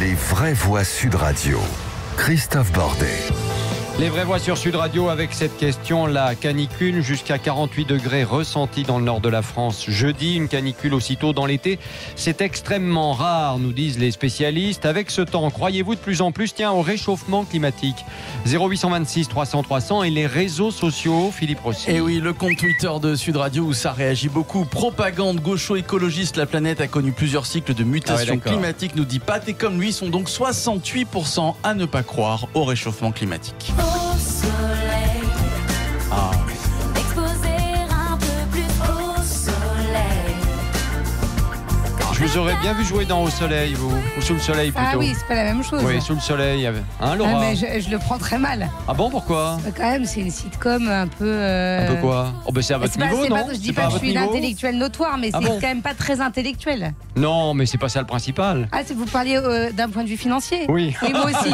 Les vraies voix Sud Radio. Christophe Bordet. Les vraies voix sur Sud Radio avec cette question, la canicule jusqu'à 48 degrés ressentis dans le nord de la France. Jeudi, une canicule aussitôt dans l'été, c'est extrêmement rare, nous disent les spécialistes. Avec ce temps, croyez-vous de plus en plus au réchauffement climatique? 0826 300 300 et les réseaux sociaux, Philippe Rossi. Et oui, le compte Twitter de Sud Radio où ça réagit beaucoup. Propagande gaucho-écologiste, la planète a connu plusieurs cycles de mutations climatiques, nous dit Pat, et comme lui, sont donc 68% à ne pas croire au réchauffement climatique. Au soleil, exposer un peu plus au soleil. Je vous aurais bien vu jouer dans Au Soleil, vous, ou Sous le Soleil plutôt. Ah oui, c'est pas la même chose. Oui, Sous le Soleil. Hein, Laura? Ah, mais je le prends très mal. Ah bon, pourquoi? Quand même, c'est une sitcom un peu. Un peu quoi? Oh, ben c'est à votre niveau, non? Je dis pas que je suis une intellectuelle notoire, mais c'est quand même pas très intellectuel. Non, mais c'est pas ça le principal. Ah, vous parliez d'un point de vue financier? Oui. Oui, moi aussi.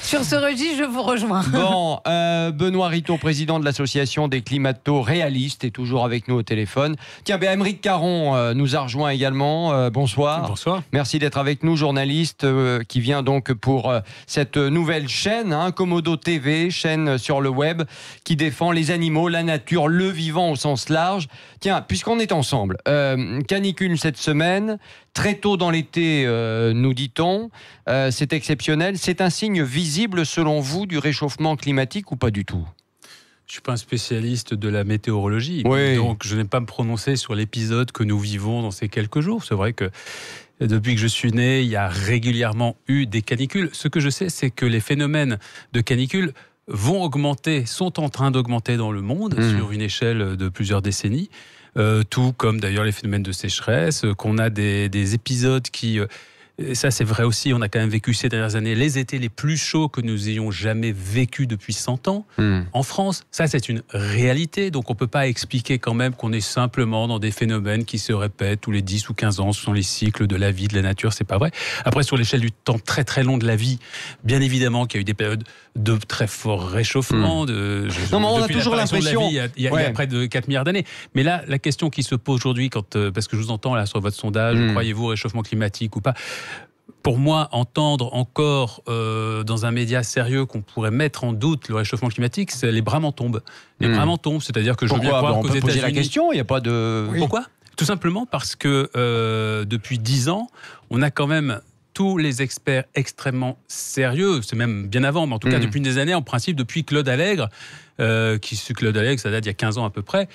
Sur ce registre, je vous rejoins. Bon, Benoît Rittaud, président de l'association des climato-réalistes, est toujours avec nous au téléphone. Tiens, Aymeric Caron nous a rejoint également. Bonsoir. Bonsoir. Merci d'être avec nous, journaliste qui vient donc pour cette nouvelle chaîne, Komodo TV, chaîne sur le web qui défend les animaux, la nature, le vivant au sens large. Tiens, puisqu'on est ensemble, canicule cette semaine, très tôt dans l'été, nous dit-on, c'est exceptionnel. C'est un signe visible, selon vous, du réchauffement climatique ou pas du tout? Je ne suis pas un spécialiste de la météorologie, oui. Donc je n'ai pas me prononcer sur l'épisode que nous vivons dans ces quelques jours. C'est vrai que depuis que je suis né, il y a régulièrement eu des canicules. Ce que je sais, c'est que les phénomènes de canicule vont augmenter, sont en train d'augmenter dans le monde sur une échelle de plusieurs décennies. Tout comme d'ailleurs les phénomènes de sécheresse, qu'on a des épisodes qui... ça c'est vrai aussi, on a quand même vécu ces dernières années les étés les plus chauds que nous ayons jamais vécu depuis 100 ans en France. Ça c'est une réalité, donc on ne peut pas expliquer quand même qu'on est simplement dans des phénomènes qui se répètent tous les 10 ou 15 ans. Ce sont les cycles de la vie, de la nature, c'est pas vrai. Après, sur l'échelle du temps très très long de la vie, bien évidemment qu'il y a eu des périodes de très fort réchauffement. Non, mais on a toujours l'impression... Il y a près de 4 milliards d'années. Mais là, la question qui se pose aujourd'hui, parce que je vous entends là sur votre sondage, croyez-vous au réchauffement climatique ou pas? Pour moi, entendre encore dans un média sérieux qu'on pourrait mettre en doute le réchauffement climatique, c'est les bras m'en tombent. Les bras m'en tombent, c'est-à-dire que je veux bien croire qu'aux États-Unis... On peut poser la question, il n'y a pas de... Oui. Pourquoi? Tout simplement parce que depuis 10 ans, on a quand même tous les experts extrêmement sérieux, c'est même bien avant, mais en tout cas depuis des années, en principe depuis Claude Allègre, Claude Allègre, ça date il y a 15 ans à peu près.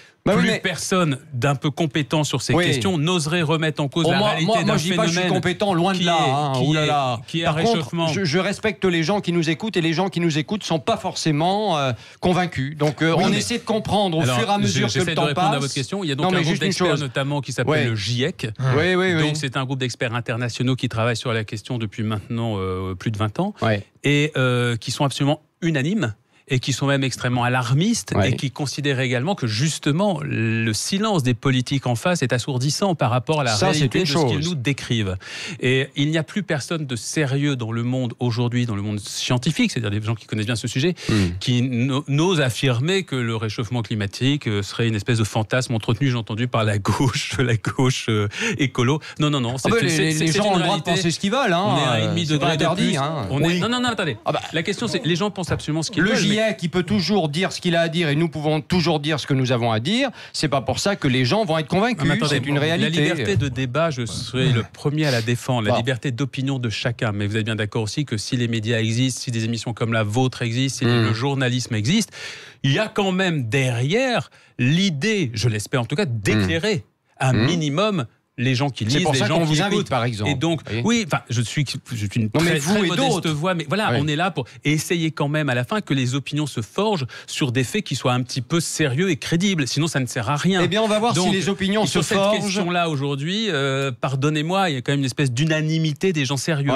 Personne d'un peu compétent sur ces questions n'oserait remettre en cause la réalité d'un phénomène. Moi, je dis pas que je suis compétent, loin de là. Qui est Par un réchauffement. contre, je respecte les gens qui nous écoutent, et les gens qui nous écoutent ne sont pas forcément convaincus. Donc, on essaie de comprendre au fur et à mesure que le temps passe. J'essaie de répondre à votre question. Il y a donc un groupe d'experts notamment qui s'appelle le GIEC. Donc, c'est un groupe d'experts internationaux qui travaillent sur la question depuis maintenant plus de 20 ans et qui sont absolument unanimes et qui sont même extrêmement alarmistes et qui considèrent également que justement le silence des politiques en face est assourdissant par rapport à la réalité de ce qu'ils nous décrivent. Et il n'y a plus personne de sérieux dans le monde aujourd'hui, dans le monde scientifique, c'est-à-dire des gens qui connaissent bien ce sujet, qui n'osent affirmer que le réchauffement climatique serait une espèce de fantasme entretenu, j'ai entendu, par la gauche écolo. Non. Les gens ont le droit de penser ce qu'ils veulent. On est à 1,5 degré de plus. Non, attendez. La question c'est, les gens pensent absolument ce qu'ils veulent. Qui peut toujours dire ce qu'il a à dire et nous pouvons toujours dire ce que nous avons à dire. C'est pas pour ça que les gens vont être convaincus. C'est une réalité. La liberté de débat, je serai le premier à la défendre. La liberté d'opinion de chacun. Mais vous êtes bien d'accord aussi que si les médias existent, si des émissions comme la vôtre existent, si le journalisme existe, il y a quand même derrière l'idée, je l'espère en tout cas, d'éclairer un minimum les gens qui lisent, les gens qui vous invite, écoutent. par exemple. Et donc, je suis une très modeste voix, mais voilà, on est là pour essayer quand même à la fin que les opinions se forgent sur des faits qui soient un petit peu sérieux et crédibles. Sinon, ça ne sert à rien. Eh bien, on va voir donc, si les opinions se forgent. Sur cette question-là, aujourd'hui, pardonnez-moi, il y a quand même une espèce d'unanimité des gens sérieux.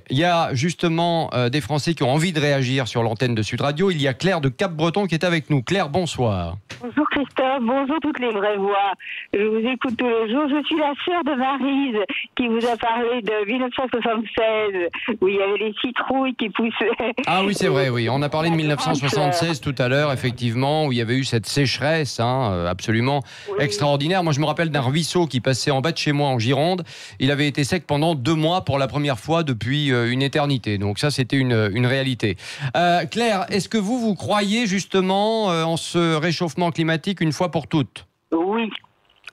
Il y a justement des Français qui ont envie de réagir sur l'antenne de Sud Radio. Il y a Claire de Cap-Breton qui est avec nous. Claire, bonsoir. Bonjour Christophe, bonjour toutes les vraies voix. Je vous écoute tous les jours. Je suis la sœur de Maryse qui vous a parlé de 1976, où il y avait les citrouilles qui poussaient. Ah oui, c'est vrai, oui. On a parlé de 1976 tout à l'heure, effectivement, où il y avait eu cette sécheresse absolument extraordinaire. Moi, je me rappelle d'un ruisseau qui passait en bas de chez moi en Gironde. Il avait été sec pendant 2 mois pour la première fois depuis une éternité. Donc ça, c'était une réalité. Claire, est-ce que vous croyez justement en ce réchauffement climatique une fois pour toutes? Oui.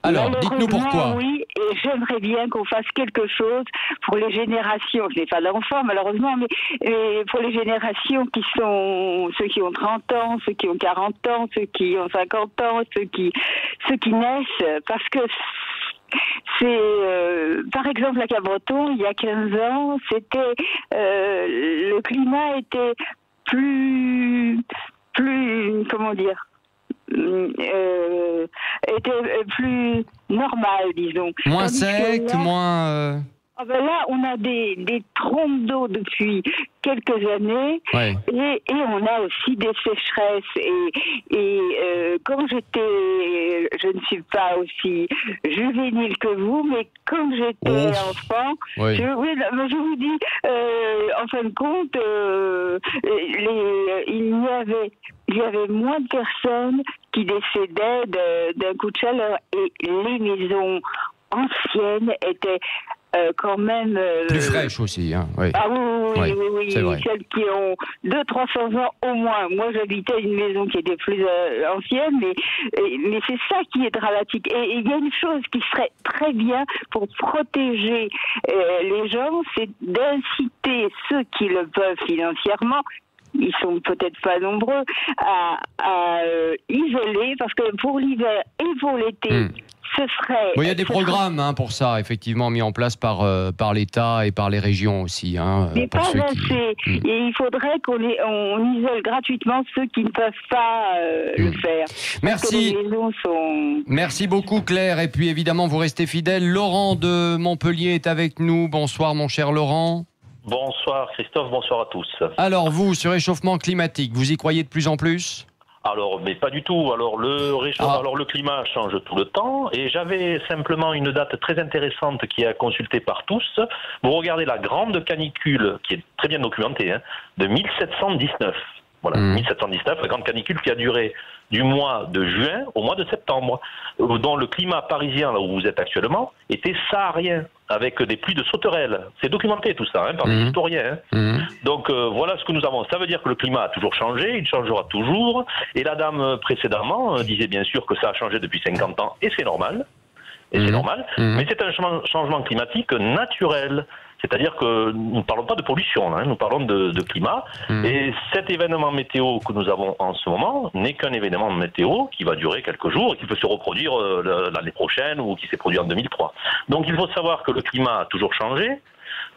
Alors, dites-nous pourquoi. Oui, et j'aimerais bien qu'on fasse quelque chose pour les générations. Je n'ai pas d'enfants, malheureusement, mais pour les générations qui sont ceux qui ont 30 ans, ceux qui ont 40 ans, ceux qui ont 50 ans, ceux qui naissent, parce que c'est, par exemple, à Cabreton, il y a 15 ans, c'était, le climat était plus, comment dire, était plus normal, disons. Moins Tandis que sec, là, moins... ah ben là, on a des trompes d'eau depuis quelques années, Ouais. et on a aussi des sécheresses. Et quand je ne suis pas aussi juvénile que vous, mais quand j'étais enfant, Oui. je vous dis, en fin de compte, il y avait moins de personnes qui décédaient d'un coup de chaleur, et les maisons anciennes étaient quand même... Plus fraîche aussi, hein. Oui. Ah oui, c'est vrai. celles qui ont 200-300 ans au moins. Moi, j'habitais une maison qui était plus ancienne, mais c'est ça qui est dramatique. Et il y a une chose qui serait très bien pour protéger les gens, c'est d'inciter ceux qui le peuvent financièrement, ils sont peut-être pas nombreux, à isoler, parce que pour l'hiver et pour l'été, ce serait... Oui, il y a des programmes pour ça, effectivement, mis en place par l'État et par les régions aussi. Mais pas assez. Et il faudrait qu'on isole gratuitement ceux qui ne peuvent pas le faire. Merci. Les maisons sont... Merci beaucoup, Claire. Et puis, évidemment, vous restez fidèle. Laurent de Montpellier est avec nous. Bonsoir, mon cher Laurent. Bonsoir Christophe, bonsoir à tous. Alors vous, ce réchauffement climatique, vous y croyez de plus en plus ? Alors, mais pas du tout. Alors le climat change tout le temps, et j'avais simplement une date très intéressante qui est consultée par tous. Vous regardez la grande canicule, qui est très bien documentée, de 1719. Voilà, 1719, la grande canicule qui a duré du mois de juin au mois de septembre, dont le climat parisien, là où vous êtes actuellement, était saharien, avec des pluies de sauterelles. C'est documenté tout ça, par des historiens. Donc voilà ce que nous avons. Ça veut dire que le climat a toujours changé, il changera toujours. Et la dame précédemment disait bien sûr que ça a changé depuis 50 ans, et c'est normal. Mais c'est un changement climatique naturel. C'est-à-dire que nous ne parlons pas de pollution, nous parlons de climat. Et cet événement météo que nous avons en ce moment n'est qu'un événement météo qui va durer quelques jours et qui peut se reproduire l'année prochaine ou qui s'est produit en 2003. Donc il faut savoir que le climat a toujours changé,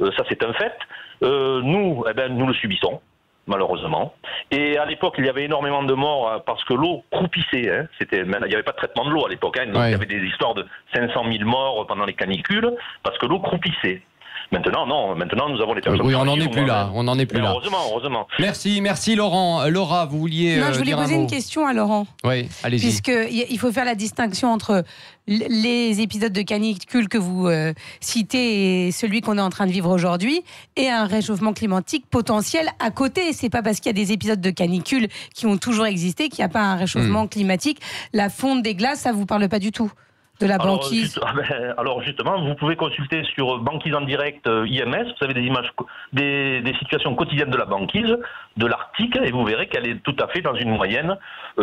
ça c'est un fait. Nous le subissons, malheureusement. Et à l'époque, il y avait énormément de morts parce que l'eau croupissait. Il n'y avait pas de traitement de l'eau à l'époque. Donc il y avait des histoires de 500 000 morts pendant les canicules parce que l'eau croupissait. Maintenant, non. Maintenant, nous avons les personnes. Oui, on n'en est plus là. On n'en est plus là. Heureusement. Merci Laurent. Laura, vous vouliez Non, je voulais poser une question à Laurent. Oui, allez-y. Puisqu'il faut faire la distinction entre les épisodes de canicule que vous citez et celui qu'on est en train de vivre aujourd'hui et un réchauffement climatique potentiel à côté. C'est pas parce qu'il y a des épisodes de canicule qui ont toujours existé qu'il n'y a pas un réchauffement climatique. La fonte des glaces, ça vous parle pas du tout? De la banquise. Alors justement, vous pouvez consulter sur Banquise en direct IMS, vous avez des images, des situations quotidiennes de la banquise, de l'Arctique, et vous verrez qu'elle est tout à fait dans une moyenne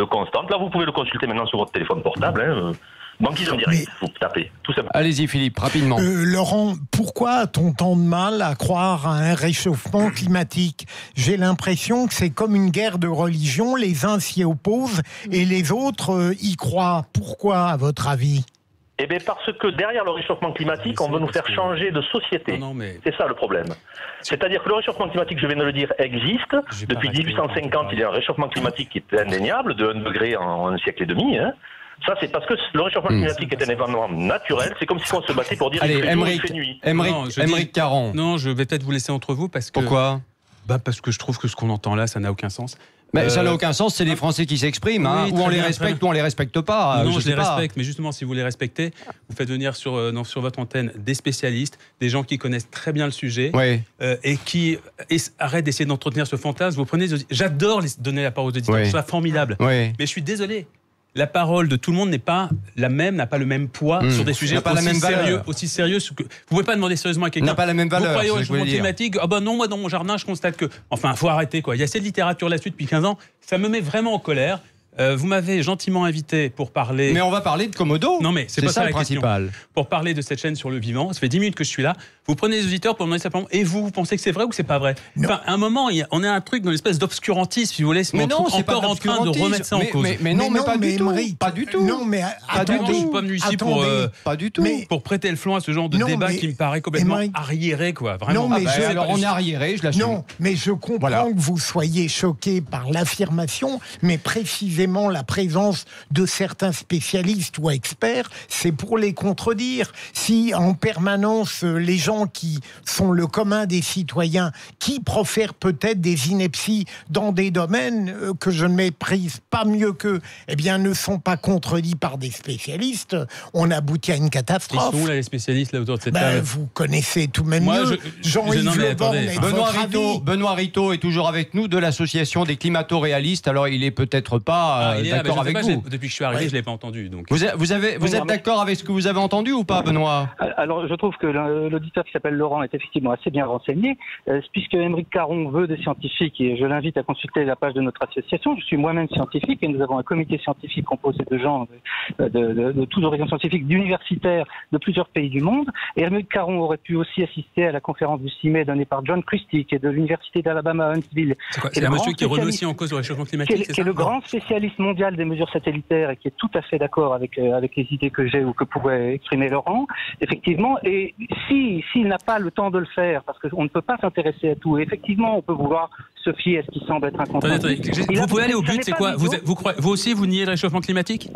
constante. Là, vous pouvez le consulter maintenant sur votre téléphone portable. Banquise en direct, vous tapez, tout simplement. Allez-y Philippe, rapidement. Laurent, pourquoi a-t-on tant de mal à croire à un réchauffement climatique? J'ai l'impression que c'est comme une guerre de religion, les uns s'y opposent et les autres y croient. Pourquoi, à votre avis ? Eh bien parce que derrière le réchauffement climatique, on veut nous faire changer de société. C'est ça le problème. C'est-à-dire que le réchauffement climatique, je viens de le dire, existe. Depuis 1850, il y a un réchauffement climatique qui est indéniable, de 1 degré en un siècle et demi. Ça, c'est parce que le réchauffement climatique est un événement naturel. C'est comme si on se battait pour dire qu'il fait jour, il fait nuit. Aymeric Caron. Non, je vais peut-être vous laisser entre vous parce que... Pourquoi ? Parce que je trouve que ce qu'on entend là, ça n'a aucun sens. Mais ça n'a aucun sens, c'est les Français qui s'expriment, hein, Oui, ou on très les bien, respecte très ou on les respecte pas. Non, je les sais pas. respecte, mais justement, si vous les respectez, vous faites venir sur votre antenne des spécialistes, des gens qui connaissent très bien le sujet Oui. et qui arrêtent d'essayer d'entretenir ce fantasme. Vous prenez, j'adore donner la parole aux auditeurs, Oui. je trouve ça formidable. Oui. Mais je suis désolé. La parole de tout le monde n'est pas la même, n'a pas le même poids sur des sujets N'a pas la même valeur. aussi sérieux. Vous pouvez pas demander sérieusement à quelqu'un. N'a pas la même valeur. Vous croyez au c'est ce que je réchauffement voulais dire. climatique? Ah ben non, moi dans mon jardin, je constate que. Enfin, faut arrêter quoi. Il y a cette littérature là-dessus depuis 15 ans. Ça me met vraiment en colère. Vous m'avez gentiment invité pour parler. Mais on va parler de Komodo. Non mais c'est pas ça ça le la question. principal. Pour parler de cette chaîne sur le vivant, ça fait 10 minutes que je suis là. Vous prenez les auditeurs pour demander simplement, et vous pensez que c'est vrai ou que c'est pas vrai? Enfin, à un moment, on a un truc dans l'espèce d'obscurantisme, si vous voulez, Mais non, c'est pas encore en train de remettre ça en cause. Mais non, mais pas du tout. Émeric, Pas du tout. Non, mais Attends, je suis pas venu ici pour Pas du tout. Mais- pour prêter le flanc à ce genre de Non, débat mais- qui me paraît complètement Émeric- arriéré, quoi. Vraiment. Non, mais Bah, je- alors on est arriéré, je l'assume. Non, mais je comprends Voilà. que vous soyez choqué par l'affirmation, mais précisément la présence de certains spécialistes ou experts, c'est pour les contredire. Si en permanence, les gens qui sont le commun des citoyens, qui profèrent peut-être des inepties dans des domaines que je ne méprise pas mieux qu'eux, eh bien, ne sont pas contredits par des spécialistes, on aboutit à une Ils catastrophe. sont où là les spécialistes là autour de cette Ben, table? vous connaissez tout de même Moi, mieux. non, Jean-Yves mais Le Born attendez. est Benoît Ritaud est toujours avec nous de l'association des climato-réalistes. Alors il est peut-être pas Il est là, mais d'accord je sais avec pas, vous. depuis que je suis arrivé, Ouais. je l'ai pas entendu. Donc. Vous êtes d'accord avec ce que vous avez entendu ou pas, Benoît? Alors, je trouve que l'auditeur qui s'appelle Laurent est effectivement assez bien renseigné, puisque Émeric Caron veut des scientifiques, et je l'invite à consulter la page de notre association. Je suis moi-même scientifique, et nous avons un comité scientifique composé de gens de tous horizons scientifiques, d'universitaires de plusieurs pays du monde. Et Émeric Caron aurait pu aussi assister à la conférence du 6 mai donnée par John Krustik et de l'université d'Alabama à Huntsville. C'est quoi? Et C'est le un grand monsieur qui remet spécialiste- aussi en cause le réchauffement qui est, climatique, c'est qui est ça? le grand spécialiste mondial des mesures satellitaires et qui est tout à fait d'accord avec les idées que j'ai ou que pourrait exprimer Laurent, effectivement. Et s'il n'a pas le temps de le faire, parce qu'on ne peut pas s'intéresser à tout, et effectivement, on peut vouloir se fier à ce qui semble être un consensus. Attendez, vous pouvez aller au but, c'est quoi? Vous aussi, vous niez le réchauffement climatique?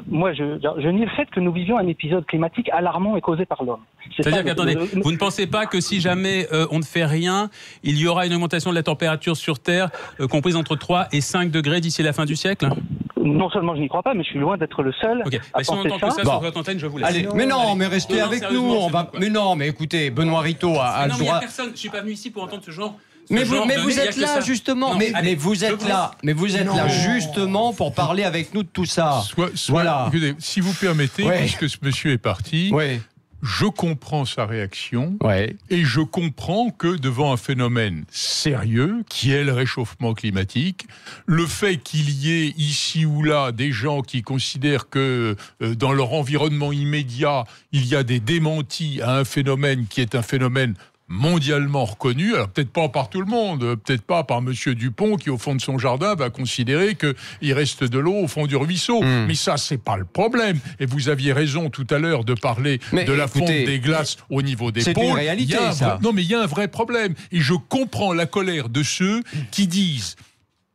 Moi, je nie le fait que nous vivions un épisode climatique alarmant et causé par l'homme. C'est-à-dire qu'attendez, vous ne pensez pas que si jamais on ne fait rien, il y aura une augmentation de la température sur Terre comprise entre 3 et 5 degrés d'ici la fin du siècle? Non seulement je n'y crois pas, mais je suis loin d'être le seul Ok, à si on penser entend que ça Bon. sur votre antenne, je vous laisse. Allez, mais non, mais restez Non, avec nous. sérieusement, On va. c'est bon, quoi. Mais non, mais écoutez, Benoît Ritaud a Non, le mais il n'y a droit. personne, je ne suis pas venu ici pour entendre ce genre. Mais vous êtes là justement. Non, mais allez, vous je êtes vous là. Mais vous êtes là justement pour parler avec nous de tout ça. Voilà. Écoutez, si vous permettez, Ouais. puisque ce monsieur est parti, Oui. je comprends sa réaction Ouais. et je comprends que devant un phénomène sérieux qui est le réchauffement climatique, le fait qu'il y ait ici ou là des gens qui considèrent que dans leur environnement immédiat, il y a des démentis à un phénomène qui est un phénomène mondialement reconnu, alors peut-être pas par tout le monde, peut-être pas par monsieur Dupont qui au fond de son jardin va considérer qu'il reste de l'eau au fond du ruisseau. Mais ça, c'est pas le problème. Et vous aviez raison tout à l'heure de parler Mais de la fonte écoutez, des glaces au niveau des c'est pôles. une réalité, Il y a un ça. vrai- Non, mais il y a un vrai problème. Et je comprends la colère de ceux qui disent...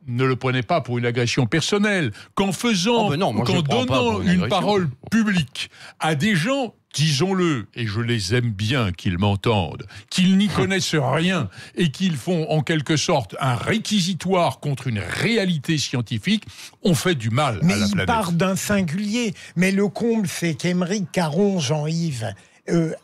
Ne le prenez pas pour une agression personnelle. Qu'en faisant, Oh ben non, moi, je qu'en le prends pas donnant pour une une agression. parole publique à des gens, disons-le, et je les aime bien qu'ils m'entendent, qu'ils n'y connaissent rien et qu'ils font en quelque sorte un réquisitoire contre une réalité scientifique, on fait du mal Mais à la il planète. part d'un singulier. Mais le comble, c'est qu'Émeric Caron, Jean-Yves,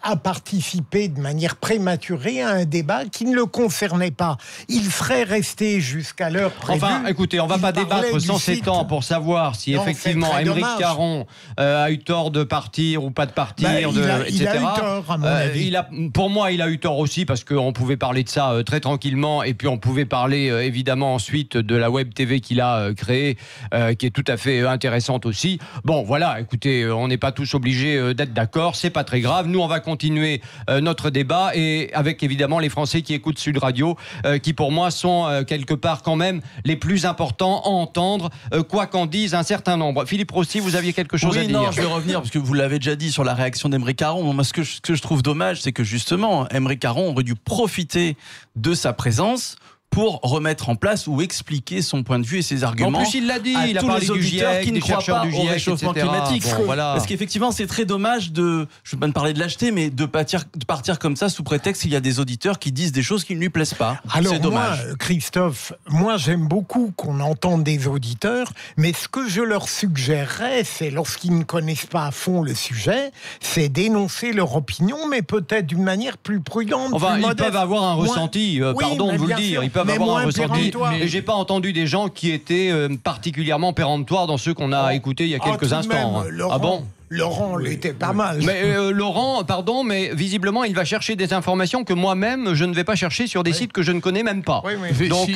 a participé de manière prématurée à un débat qui ne le concernait pas. Il serait resté jusqu'à l'heure prévue. Enfin, écoutez, on va Il pas parlait débattre du sans site. s'étendre pour savoir si Non, effectivement c'est très Émeric dommage. Caron a eu tort de partir ou pas de partir, Ben, il a etc. eu tort, à mon avis. Pour moi, il a eu tort aussi parce qu'on pouvait parler de ça très tranquillement et puis on pouvait parler évidemment ensuite de la web TV qu'il a créée, qui est tout à fait intéressante aussi. Bon, voilà, écoutez, on n'est pas tous obligés d'être d'accord, c'est pas très grave. Nous, on va continuer notre débat et avec évidemment les Français qui écoutent Sud Radio, qui pour moi sont quelque part quand même les plus importants à entendre, quoi qu'en disent un certain nombre. Philippe Rossi, vous aviez quelque chose à Oui, dire? non, je vais revenir parce que vous l'avez déjà dit sur la réaction d'Émeric Caron. Moi, ce que je trouve dommage, c'est que justement, Émeric Caron aurait dû profiter de sa présence pour remettre en place ou expliquer son point de vue et ses arguments. En plus, il l'a dit, il a tous parlé les du auditeurs GIEC, qui ne des croient chercheurs pas du au GIEC, réchauffement etc. climatique. Bon, voilà. Parce qu'effectivement, c'est très dommage de, je ne vais pas parler de lâcheté, mais de partir comme ça sous prétexte qu'il y a des auditeurs qui disent des choses qui ne lui plaisent pas. Alors c'est dommage. moi, Christophe, moi j'aime beaucoup qu'on entende des auditeurs, mais ce que je leur suggérerais, c'est lorsqu'ils ne connaissent pas à fond le sujet, c'est d'énoncer leur opinion, mais peut-être d'une manière plus prudente. Enfin, plus ils modeste. peuvent avoir un ressenti, Oui, pardon de mais vous le bien dire, sûr, ils peuvent mais avoir un moins ressenti. péremptoire. Et j'ai pas entendu des gens qui étaient particulièrement péremptoires dans ceux qu'on a écoutés il y a quelques tout de instants. même, Laurent, Ah bon? Laurent l'était pas mal. Mais Laurent, pardon, mais visiblement, il va chercher des informations que moi-même, je ne vais pas chercher sur des sites que je ne connais même pas. oui. Donc,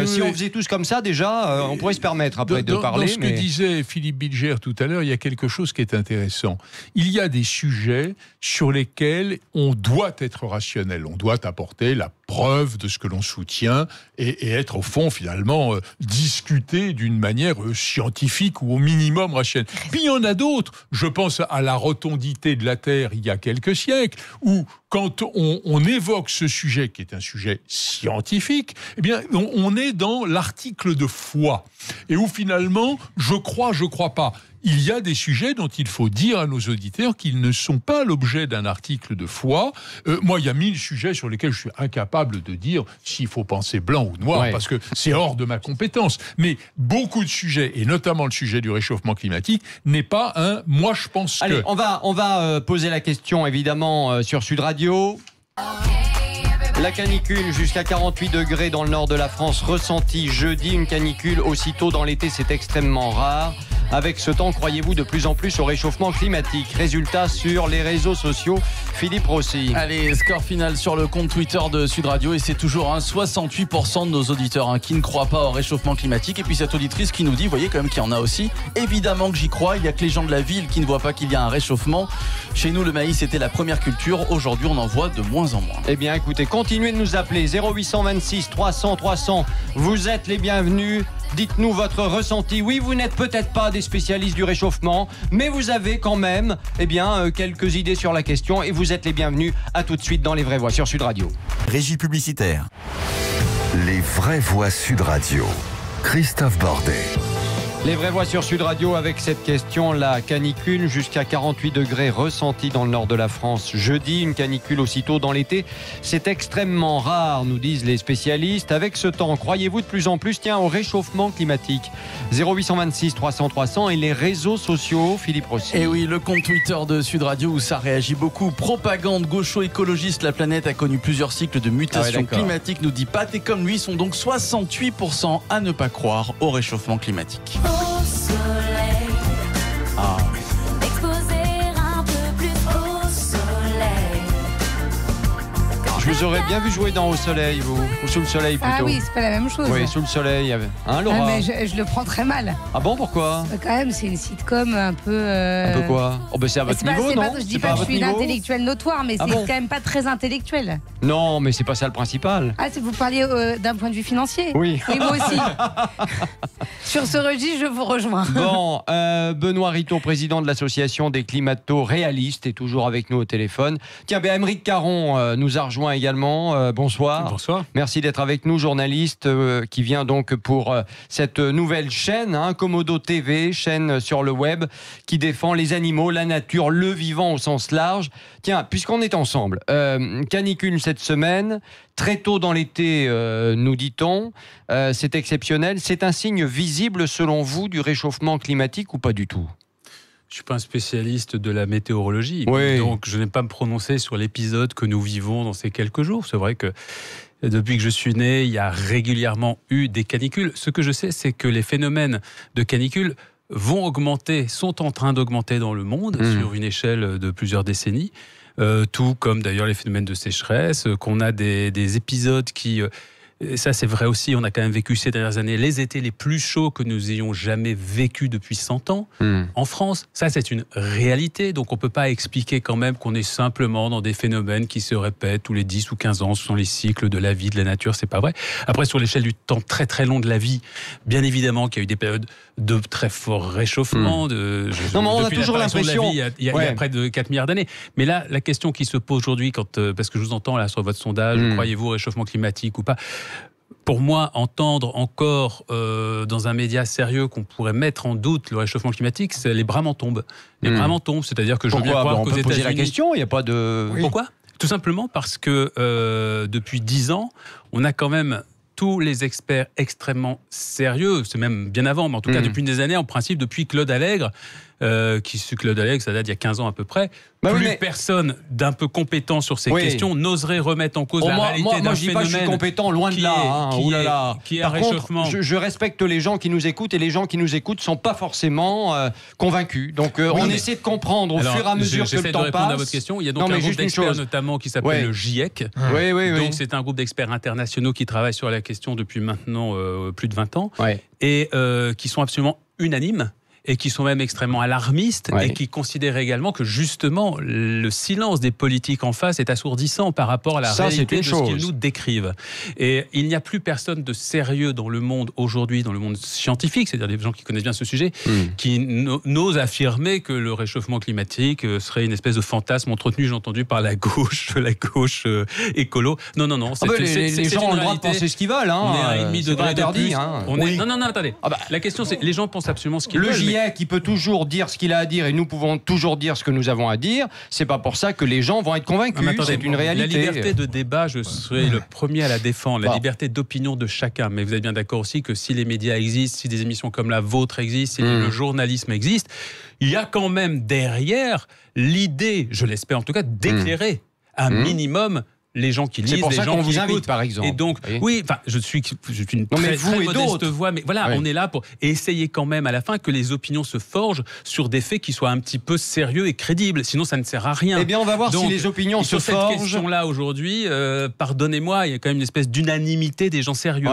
Si si on faisait tous comme ça, déjà, on pourrait se permettre après de parler. Dans ce que disait Philippe Bilger tout à l'heure, il y a quelque chose qui est intéressant. Il y a des sujets sur lesquels on doit être rationnel. On doit apporter la preuve de ce que l'on soutient et être au fond, finalement, discuté d'une manière scientifique ou au minimum rationnelle. Puis il y en a d'autres. Je pense à la rotondité de la Terre il y a quelques siècles, où quand on évoque ce sujet, qui est un sujet scientifique, eh bien, on est dans l'article de foi. Et où finalement, je crois pas. Il y a des sujets dont il faut dire à nos auditeurs qu'ils ne sont pas l'objet d'un article de foi. Moi, il y a 1000 sujets sur lesquels je suis incapable de dire s'il faut penser blanc ou noir, parce que c'est hors de ma compétence. Mais beaucoup de sujets, et notamment le sujet du réchauffement climatique, n'est pas un « moi je pense que ». Allez, on va poser la question, évidemment, sur Sud Radio. La canicule jusqu'à 48 degrés dans le nord de la France ressentie jeudi. Une canicule aussitôt dans l'été, c'est extrêmement rare. Avec ce temps, croyez-vous de plus en plus au réchauffement climatique? Résultat sur les réseaux sociaux, Philippe Rossi. Allez, score final sur le compte Twitter de Sud Radio et c'est toujours 68% de nos auditeurs qui ne croient pas au réchauffement climatique. Et puis cette auditrice qui nous dit, vous voyez quand même qu'il y en a aussi. Évidemment que j'y crois, il n'y a que les gens de la ville qui ne voient pas qu'il y a un réchauffement. Chez nous, le maïs était la première culture. Aujourd'hui, on en voit de moins en moins. Eh bien, écoutez, continuez de nous appeler 0826 300 300. Vous êtes les bienvenus. Dites-nous votre ressenti. Oui, vous n'êtes peut-être pas des spécialistes du réchauffement, mais vous avez quand même quelques idées sur la question et vous êtes les bienvenus. À tout de suite dans Les Vraies Voix sur Sud Radio. Régie publicitaire. Les Vraies Voix Sud Radio. Christophe Bordet. Les Vraies Voix sur Sud Radio avec cette question, la canicule jusqu'à 48 degrés ressentie dans le nord de la France jeudi. Une canicule aussitôt dans l'été, c'est extrêmement rare, nous disent les spécialistes. Avec ce temps, croyez-vous de plus en plus au réchauffement climatique? 0826 300 300 et les réseaux sociaux, Philippe Rossi. Et oui, le compte Twitter de Sud Radio où ça réagit beaucoup. Propagande gaucho-écologiste, la planète a connu plusieurs cycles de mutations climatiques, nous dit Pat, et comme lui, sont donc 68% à ne pas croire au réchauffement climatique. Au soleil, exposer un peu plus au soleil. Je vous aurais bien vu jouer dans Au Soleil, vous. Ou Sous le Soleil plutôt. Ah oui, c'est pas la même chose. Oui, Sous le Soleil. Hein, Laura? Mais je le prends très mal. Ah bon, pourquoi? Quand même, c'est une sitcom un peu. Un peu quoi? Oh, ben c'est à votre niveau, non? Je dis pas que je suis une intellectuelle notoire, mais c'est quand même pas très intellectuel. Non, mais c'est pas ça le principal. Ah, c'est vous parliez d'un point de vue financier? Oui. Et moi aussi. Sur ce registre, je vous rejoins. Bon, Benoît Rittaud, président de l'association des climato-réalistes, est toujours avec nous au téléphone. Tiens, Aymeric Caron nous a rejoint également. Bonsoir. Bonsoir. Merci d'être avec nous, journaliste qui vient donc pour cette nouvelle chaîne, Komodo TV, chaîne sur le web qui défend les animaux, la nature, le vivant au sens large. Tiens, puisqu'on est ensemble, canicule cette semaine, très tôt dans l'été, nous dit-on, c'est exceptionnel. C'est un signe visible, selon vous, du réchauffement climatique ou pas du tout? Je ne suis pas un spécialiste de la météorologie, donc je n'ai pas à me prononcer sur l'épisode que nous vivons dans ces quelques jours. C'est vrai que depuis que je suis né, il y a régulièrement eu des canicules. Ce que je sais, c'est que les phénomènes de canicule vont augmenter, sont en train d'augmenter dans le monde sur une échelle de plusieurs décennies. Tout comme d'ailleurs les phénomènes de sécheresse, qu'on a des épisodes qui... ça c'est vrai aussi, on a quand même vécu ces dernières années les étés les plus chauds que nous ayons jamais vécu depuis 100 ans en France. Ça c'est une réalité, donc on ne peut pas expliquer quand même qu'on est simplement dans des phénomènes qui se répètent tous les 10 ou 15 ans. Ce sont les cycles de la vie, de la nature, c'est pas vrai. Après, sur l'échelle du temps très très long de la vie, bien évidemment qu'il y a eu des périodes de très fort réchauffement. Non, mais on a toujours l'impression... Il y a près de 4 milliards d'années. Mais là, la question qui se pose aujourd'hui, parce que je vous entends là sur votre sondage, croyez-vous au réchauffement climatique ou pas ? pour moi, entendre encore dans un média sérieux qu'on pourrait mettre en doute le réchauffement climatique, c'est les bras m'en tombent. Les bras m'en tombent, c'est-à-dire que je veux bien croire qu'aux États-Unis... On peut poser la question, il n'y a pas de... Oui. Pourquoi ? Tout simplement parce que depuis 10 ans, on a quand même tous les experts extrêmement sérieux, c'est même bien avant, mais en tout cas depuis des années, en principe depuis Claude Allègre, Claude Allègre, ça date d'il y a 15 ans à peu près. Personne d'un peu compétent sur ces questions n'oserait remettre en cause la réalité d'un phénomène. Moi, je dis pas que je suis compétent, loin de là. Qui est un réchauffement. Contre, je respecte les gens qui nous écoutent et les gens qui nous écoutent ne sont pas forcément convaincus. Donc, on essaie de comprendre au fur et à mesure que le temps passe. J'essaie de répondre à votre question. Il y a donc un groupe d'experts notamment qui s'appelle le GIEC. Donc, c'est un groupe d'experts internationaux qui travaillent sur la question depuis maintenant plus de 20 ans et qui sont absolument unanimes. Et qui sont même extrêmement alarmistes et qui considèrent également que justement le silence des politiques en face est assourdissant par rapport à la réalité de ce qu'ils nous décrivent. Et il n'y a plus personne de sérieux dans le monde aujourd'hui, dans le monde scientifique, c'est-à-dire des gens qui connaissent bien ce sujet, qui n'osent affirmer que le réchauffement climatique serait une espèce de fantasme entretenu, j'ai entendu, par la gauche écolo. Non. Les gens ont le droit de penser ce qu'ils veulent. On est à 1,5 degré de plus. Non, attendez. La question c'est, les gens pensent absolument ce qu'ils veulent. Qui peut toujours dire ce qu'il a à dire et nous pouvons toujours dire ce que nous avons à dire. C'est pas pour ça que les gens vont être convaincus. C'est une réalité. La liberté de débat, je serai le premier à la défendre. La liberté d'opinion de chacun. Mais vous êtes bien d'accord aussi que si les médias existent, si des émissions comme la vôtre existent, si le journalisme existe, il y a quand même derrière l'idée, je l'espère en tout cas, d'éclairer un minimum les gens qui lisent, les gens qui écoutent, par exemple. Et donc, je suis une très modeste voix, mais voilà, on est là pour essayer quand même à la fin que les opinions se forgent sur des faits qui soient un petit peu sérieux et crédibles. Sinon, ça ne sert à rien. Eh bien, on va voir si les opinions se forgent. Sur cette question-là, aujourd'hui, pardonnez-moi, il y a quand même une espèce d'unanimité des gens sérieux.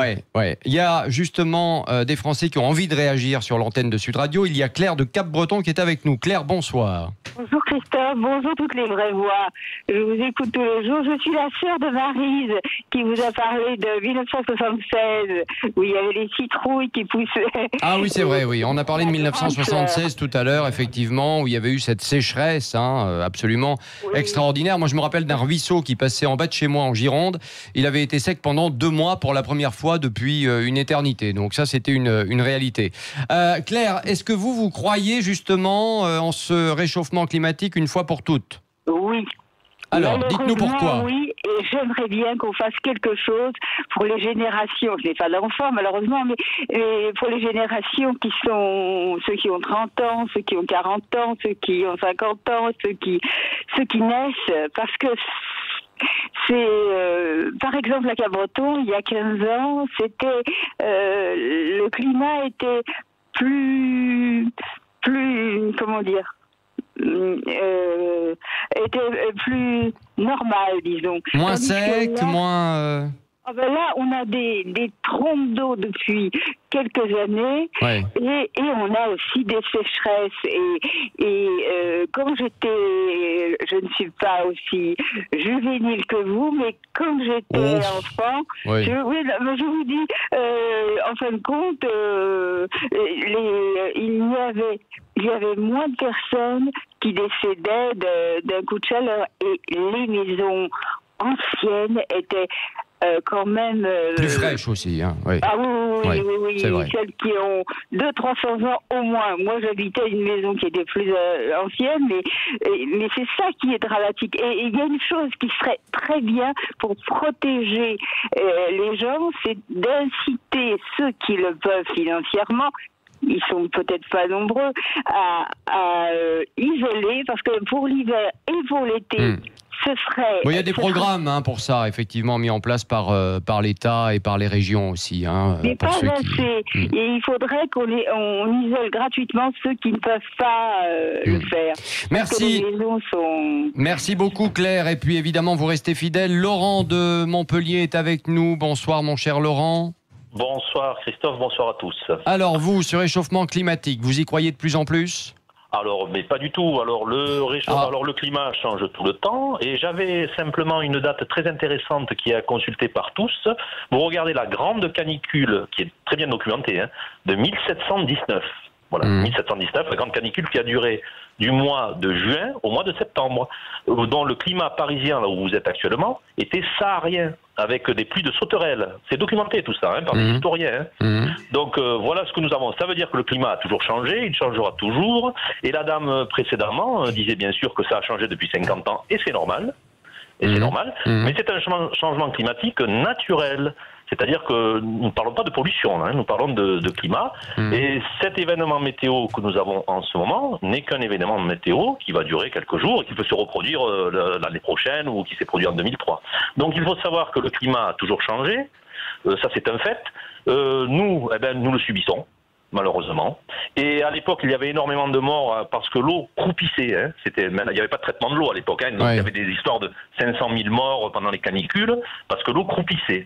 Il y a justement des Français qui ont envie de réagir sur l'antenne de Sud Radio. Il y a Claire de Cap-Breton qui est avec nous. Claire, bonsoir. Bonjour Christophe, bonjour toutes les vraies voix. Je vous écoute tous les jours. Je suis la sœur de Maryse qui vous a parlé de 1976 où il y avait les citrouilles qui poussaient. Ah oui, c'est vrai, oui. On a parlé de 1976 tout à l'heure, effectivement, où il y avait eu cette sécheresse absolument extraordinaire. Moi, je me rappelle d'un ruisseau qui passait en bas de chez moi en Gironde. Il avait été sec pendant 2 mois pour la première fois depuis une éternité. Donc ça, c'était une réalité. Claire, est-ce que vous croyez justement en ce réchauffement climatique une fois pour toutes? Oui. Alors, dites-nous pourquoi. Oui, et j'aimerais bien qu'on fasse quelque chose pour les générations. Je n'ai pas d'enfants, malheureusement, mais pour les générations qui sont ceux qui ont 30 ans, ceux qui ont 40 ans, ceux qui ont 50 ans, ceux qui naissent, parce que c'est, par exemple, à Cap-Breton, il y a 15 ans, c'était, le climat était plus, comment dire, était plus normal, disons. Moins sec, moins... Ah ben là, on a des trompes d'eau depuis quelques années et on a aussi des sécheresses. Et quand je ne suis pas aussi juvénile que vous, mais quand j'étais enfant, je vous dis, en fin de compte, il y avait moins de personnes qui décédaient d'un coup de chaleur et les maisons anciennes étaient quand même... plus fraîches aussi. Ah oui. C'est vrai. Celles qui ont 200-300 ans au moins. Moi, j'habitais une maison qui était plus ancienne, mais c'est ça qui est dramatique. Et il y a une chose qui serait très bien pour protéger les gens, c'est d'inciter ceux qui le peuvent financièrement, ils sont peut-être pas nombreux, à isoler, parce que pour l'hiver et pour l'été, ce serait... Il y a des programmes pour ça, effectivement, mis en place par l'État et par les régions aussi. Mais pas assez. Et il faudrait qu'on isole gratuitement ceux qui ne peuvent pas le faire. Merci. Les maisons sont... Merci beaucoup, Claire. Et puis, évidemment, vous restez fidèle. Laurent de Montpellier est avec nous. Bonsoir, mon cher Laurent. Bonsoir Christophe, bonsoir à tous. Alors vous, sur réchauffement climatique, vous y croyez de plus en plus ? Alors, mais pas du tout. Alors le climat change tout le temps et j'avais simplement une date très intéressante qui est à consulter par tous. Vous regardez la grande canicule, qui est très bien documentée, de 1719. Voilà, 1719, la grande canicule qui a duré du mois de juin au mois de septembre, dont le climat parisien, là où vous êtes actuellement, était saharien, avec des pluies de sauterelles. C'est documenté tout ça, par des historiens. Donc voilà ce que nous avons. Ça veut dire que le climat a toujours changé, il changera toujours. Et la dame précédemment disait bien sûr que ça a changé depuis 50 ans, et c'est normal. Mais c'est un changement climatique naturel. C'est-à-dire que nous ne parlons pas de pollution, nous parlons de climat. Et cet événement météo que nous avons en ce moment n'est qu'un événement météo qui va durer quelques jours et qui peut se reproduire l'année prochaine ou qui s'est produit en 2003. Donc il faut savoir que le climat a toujours changé, ça c'est un fait. Nous le subissons, malheureusement. Et à l'époque, il y avait énormément de morts parce que l'eau croupissait. Il n'y avait pas de traitement de l'eau à l'époque. Il y avait des histoires de 500 000 morts pendant les canicules parce que l'eau croupissait.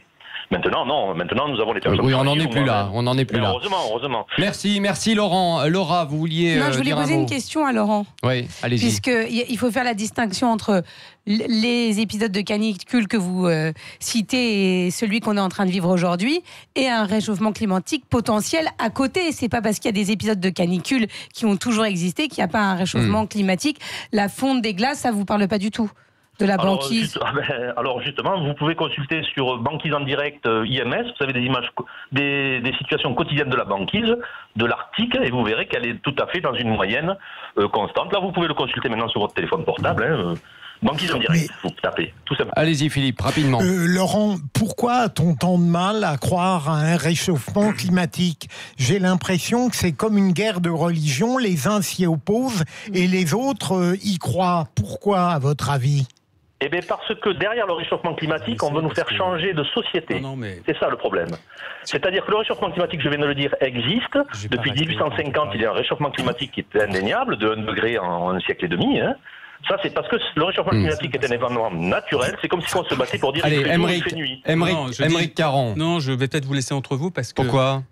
Maintenant, non. Maintenant, nous avons les personnes. Oui, on n'en est plus là. On n'en est plus là. Heureusement. Merci Laurent. Laura, vous vouliez Non, je voulais dire poser un mot. une question à Laurent. Oui, allez-y. Puisqu'il faut faire la distinction entre les épisodes de canicule que vous citez et celui qu'on est en train de vivre aujourd'hui et un réchauffement climatique potentiel à côté. C'est pas parce qu'il y a des épisodes de canicule qui ont toujours existé qu'il n'y a pas un réchauffement climatique. La fonte des glaces, ça vous parle pas du tout? De la banquise. Alors justement, vous pouvez consulter sur Banquise en direct IMS, vous avez des images, des situations quotidiennes de la banquise, de l'Arctique, et vous verrez qu'elle est tout à fait dans une moyenne constante. Là, vous pouvez le consulter maintenant sur votre téléphone portable. Banquise en direct, vous tapez, tout simplement. Allez-y Philippe, rapidement. Laurent, pourquoi a-t-on tant de mal à croire à un réchauffement climatique? J'ai l'impression que c'est comme une guerre de religion, les uns s'y opposent et les autres y croient. Pourquoi, à votre avis? Eh bien parce que derrière le réchauffement climatique, on veut nous faire changer de société. C'est ça le problème. C'est-à-dire que le réchauffement climatique, je viens de le dire, existe. Depuis 1850, il y a un réchauffement climatique qui est indéniable, de 1 degré en un siècle et demi. Ça, c'est parce que le réchauffement climatique est un événement naturel. C'est comme si on se battait pour dire qu'il fait jour, il fait nuit. Émeric Caron. Non, je vais peut-être vous laisser entre vous parce que... Pourquoi?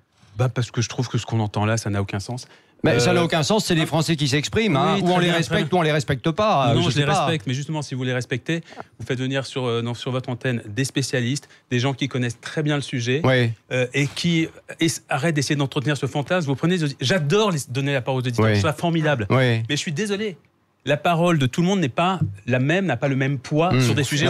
Parce que je trouve que ce qu'on entend là, ça n'a aucun sens. Mais ça n'a aucun sens, c'est les Français qui s'expriment, ou on les respecte ou on les respecte pas. Non, je les respecte, mais justement, si vous les respectez, vous faites venir sur votre antenne des spécialistes, des gens qui connaissent très bien le sujet, et qui arrêtent d'essayer d'entretenir ce fantasme. Vous prenez, j'adore donner la parole aux auditeurs, c'est formidable. Mais je suis désolé. La parole de tout le monde n'est pas la même, n'a pas le même poids sur des sujets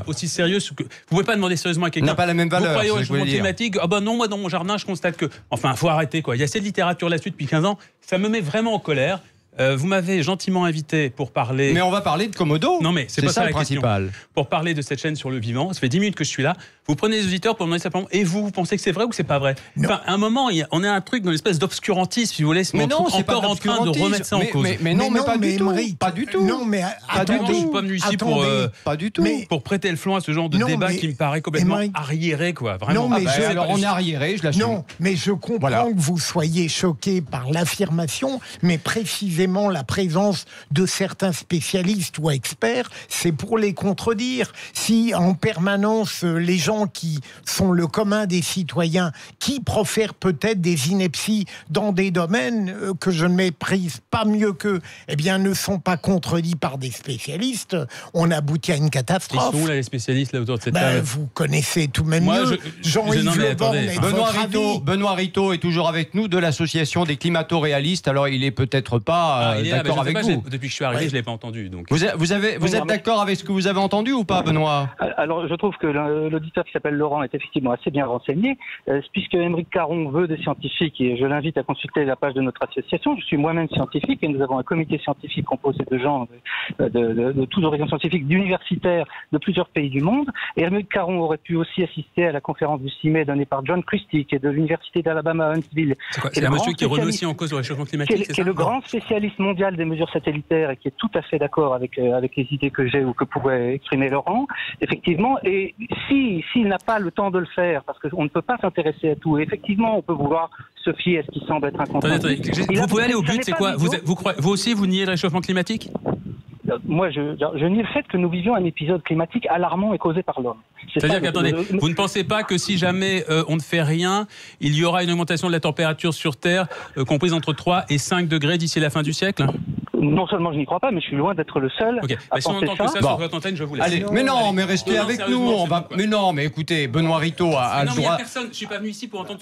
aussi sérieux. Vous ne pouvez pas demander sérieusement à quelqu'un. N'a pas la même valeur. Vous croyez au réchauffement climatique? Non, moi dans mon jardin, je constate que. Enfin, il faut arrêter quoi. Il y a cette littérature là-dessus depuis 15 ans. Ça me met vraiment en colère. Vous m'avez gentiment invité pour parler. Mais on va parler de Komodo. Non, mais c'est pas ça le principal. Pour parler de cette chaîne sur le vivant, ça fait 10 minutes que je suis là. Vous prenez les auditeurs pour demander simplement. Et vous pensez que c'est vrai ou que c'est pas vrai? Enfin, à un moment, on a un truc dans l'espèce d'obscurantisme, si vous voulez. Mais non, c'est encore en train de remettre ça en cause. Mais non, pas du tout. Pas du tout. Non, mais attendez, je suis pas venu ici pour prêter le flanc à ce genre de débat qui me paraît complètement arriéré, quoi. Vraiment. Non, mais alors on est arriéré, je l'assume. Non, mais je comprends que vous soyez choqué par l'affirmation, mais précisément la présence de certains spécialistes ou experts, c'est pour les contredire. Si en permanence les gens qui sont le commun des citoyens, qui profèrent peut-être des inepties dans des domaines que je ne méprise pas mieux qu'eux, eh bien ne sont pas contredits par des spécialistes, on aboutit à une catastrophe. Ils sont où là, les spécialistes là autour de cette table? Vous connaissez tout de même mieux. Jean-Yves Le Born. Benoît Ritaud est toujours avec nous de l'association des climato-réalistes. Alors il est peut-être pas d'accord avec vous. Depuis que je suis arrivé, je l'ai pas entendu. Donc. Vous êtes d'accord avec ce que vous avez entendu ou pas, Benoît? Alors, je trouve que l'auditeur qui s'appelle Laurent est effectivement assez bien renseigné, puisque Émeric Caron veut des scientifiques, et je l'invite à consulter la page de notre association. Je suis moi-même scientifique, et nous avons un comité scientifique composé de gens de tous horizons scientifiques, d'universitaires de plusieurs pays du monde. Et Émeric Caron aurait pu aussi assister à la conférence du 6 mai donnée par John Christie, qui est de l'université d'Alabama à Huntsville. C'est un monsieur qui remet aussi en cause le réchauffement climatique, qui est le grand spécialiste mondial des mesures satellitaires et qui est tout à fait d'accord avec les idées que j'ai ou que pourrait exprimer Laurent, effectivement. Et s'il n'a pas le temps de le faire, parce qu'on ne peut pas s'intéresser à tout, et effectivement, on peut vouloir se fier à ce qui semble être un consensus. Vous pouvez aller au but, c'est quoi? Vous aussi, vous niez le réchauffement climatique? Moi, je nie le fait que nous vivions un épisode climatique alarmant et causé par l'homme. C'est-à-dire qu'attendez, vous ne pensez pas que si jamais on ne fait rien, il y aura une augmentation de la température sur Terre comprise entre 3 et 5 degrés d'ici la fin du siècle? Non seulement je n'y crois pas, mais je suis loin d'être le seul à si on penser entend que ça sur votre antenne, je vous laisse. Allez, mais non, mais restez avec nous. Mais non, mais écoutez, Benoît Ritaud a le droit. Personne, je suis pas venu ici pour entendre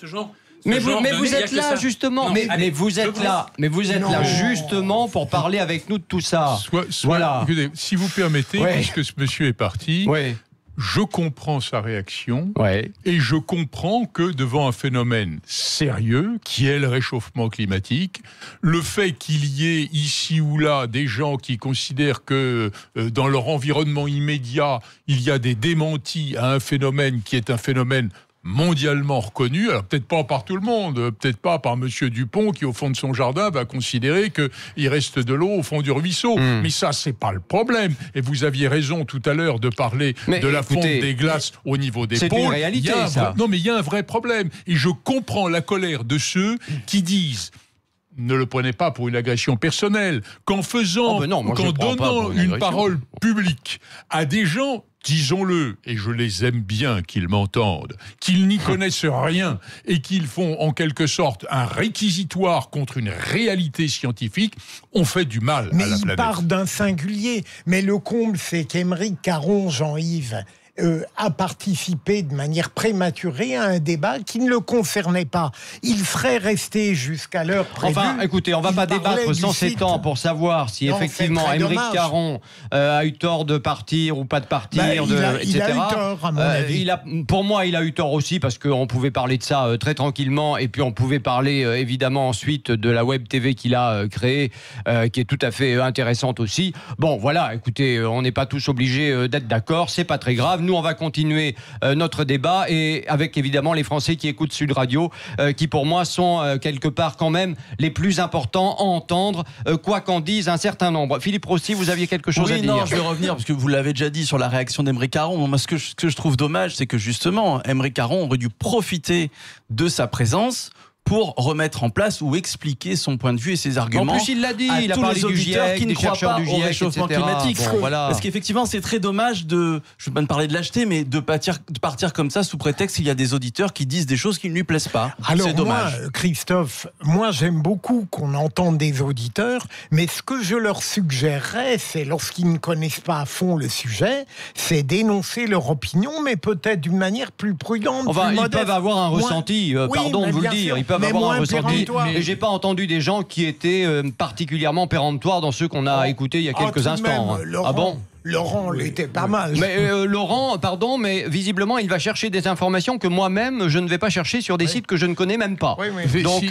Mais vous êtes là justement. Mais vous êtes là. Mais vous êtes là justement pour parler avec nous de tout ça. Voilà. Écoutez, si vous permettez, puisque ce monsieur est parti. Je comprends sa réaction et je comprends que devant un phénomène sérieux qui est le réchauffement climatique, le fait qu'il y ait ici ou là des gens qui considèrent que dans leur environnement immédiat, il y a des démentis à un phénomène qui est un phénomène mondialement reconnu, alors peut-être pas par tout le monde, peut-être pas par Monsieur Dupont qui au fond de son jardin va considérer qu'il reste de l'eau au fond du ruisseau. Mais ça, c'est pas le problème. Et vous aviez raison tout à l'heure de parler de la fonte des glaces au niveau des pôles. C'est une réalité, ça. Non, mais il y a un vrai problème. Et je comprends la colère de ceux qui disent... Ne le prenez pas pour une agression personnelle, qu'en donnant une parole publique à des gens, disons-le, et je les aime bien qu'ils m'entendent, qu'ils n'y connaissent rien et qu'ils font en quelque sorte un réquisitoire contre une réalité scientifique, on fait du mal à la planète. Mais il part d'un singulier. Mais le comble, c'est qu'Aymeric Caron, Jean-Yves, a participé de manière prématurée à un débat qui ne le concernait pas. Il serait resté jusqu'à l'heure prévue. Enfin, écoutez, on ne va pas débattre sans s'étendre pour savoir si effectivement Aymeric Caron a eu tort de partir ou pas de partir, etc. Il a eu tort, à mon avis. Pour moi, il a eu tort aussi parce qu'on pouvait parler de ça très tranquillement et puis on pouvait parler évidemment ensuite de la web TV qu'il a créée, qui est tout à fait intéressante aussi. Bon, voilà, écoutez, on n'est pas tous obligés d'être d'accord, c'est pas très grave. Nous, on va continuer notre débat et avec évidemment les Français qui écoutent Sud Radio, qui pour moi sont quelque part quand même les plus importants à entendre, quoi qu'en dise un certain nombre. Philippe Rossi, vous aviez quelque chose à dire? Non, je vais revenir parce que vous l'avez déjà dit sur la réaction d'Aymeric Caron. Moi, ce que je trouve dommage, c'est que justement, Aymeric Caron aurait dû profiter de sa présence pour remettre en place ou expliquer son point de vue et ses arguments. En plus, il l'a dit, il a parlé du GIEC, qui ne croient pas au réchauffement climatique. Bon, voilà. Parce qu'effectivement, c'est très dommage je ne vais pas parler de lâcheté, mais de partir comme ça sous prétexte qu'il y a des auditeurs qui disent des choses qui ne lui plaisent pas. Alors c'est dommage. Moi, Christophe, j'aime beaucoup qu'on entende des auditeurs, mais ce que je leur suggérerais, c'est lorsqu'ils ne connaissent pas à fond le sujet, c'est d'énoncer leur opinion, mais peut-être d'une manière plus prudente, enfin, plus ils modeste. peuvent avoir un ressenti, pardon de vous le dire, ils peuvent avoir un ressenti. Mais j'ai pas entendu des gens qui étaient particulièrement péremptoires dans ceux qu'on a écoutés il y a quelques instants. Laurent, ah bon? Laurent l'était pas mal. Mais Laurent, pardon, mais visiblement, il va chercher des informations que moi-même, je ne vais pas chercher sur des sites que je ne connais même pas. Donc,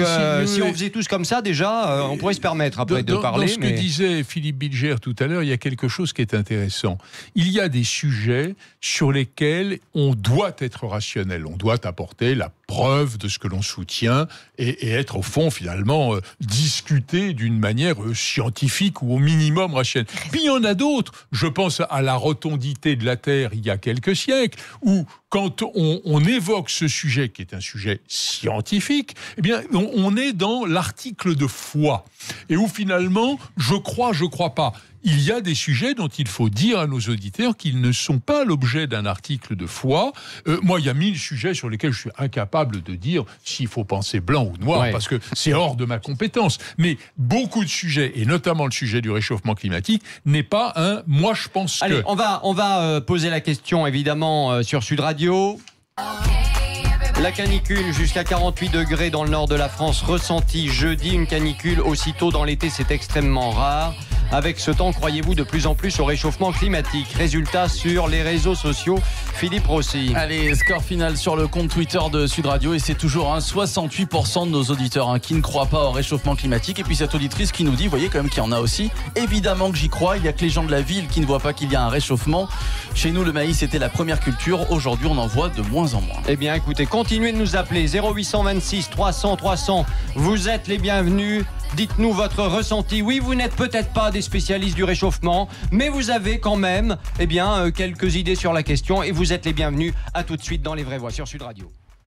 si on faisait tous comme ça, déjà, on pourrait se permettre après de parler. Dans ce que disait Philippe Bilger tout à l'heure, il y a quelque chose qui est intéressant. Il y a des sujets sur lesquels on doit être rationnel. On doit apporter la preuve de ce que l'on soutient et être, au fond, finalement, discuté d'une manière scientifique ou au minimum rationnelle. Puis il y en a d'autres. Je pense à la rotondité de la Terre il y a quelques siècles, où quand on évoque ce sujet, qui est un sujet scientifique, eh bien, on est dans l'article de foi. Et où finalement, je crois pas. Il y a des sujets dont il faut dire à nos auditeurs qu'ils ne sont pas l'objet d'un article de foi. Moi, il y a 1000 sujets sur lesquels je suis incapable de dire s'il faut penser blanc ou noir, parce que c'est hors de ma compétence. Mais beaucoup de sujets, et notamment le sujet du réchauffement climatique, n'est pas un « moi je pense que ». Allez, on va poser la question évidemment sur Sud Radio. La canicule jusqu'à 48 degrés dans le nord de la France ressentie jeudi. Une canicule aussitôt dans l'été, c'est extrêmement rare. Avec ce temps, croyez-vous de plus en plus au réchauffement climatique? Résultat sur les réseaux sociaux, Philippe Rossi. Allez, score final sur le compte Twitter de Sud Radio et c'est toujours 68% de nos auditeurs qui ne croient pas au réchauffement climatique. Et puis cette auditrice qui nous dit, vous voyez quand même qu'il y en a aussi. Évidemment que j'y crois, il y a que les gens de la ville qui ne voient pas qu'il y a un réchauffement. Chez nous, le maïs était la première culture. Aujourd'hui, on en voit de moins en moins. Eh bien, écoutez, continuez de nous appeler 0826 300 300. Vous êtes les bienvenus. Dites-nous votre ressenti. Oui, vous n'êtes peut-être pas des spécialistes du réchauffement, mais vous avez quand même quelques idées sur la question et vous êtes les bienvenus. À tout de suite dans Les Vraies Voix sur Sud Radio.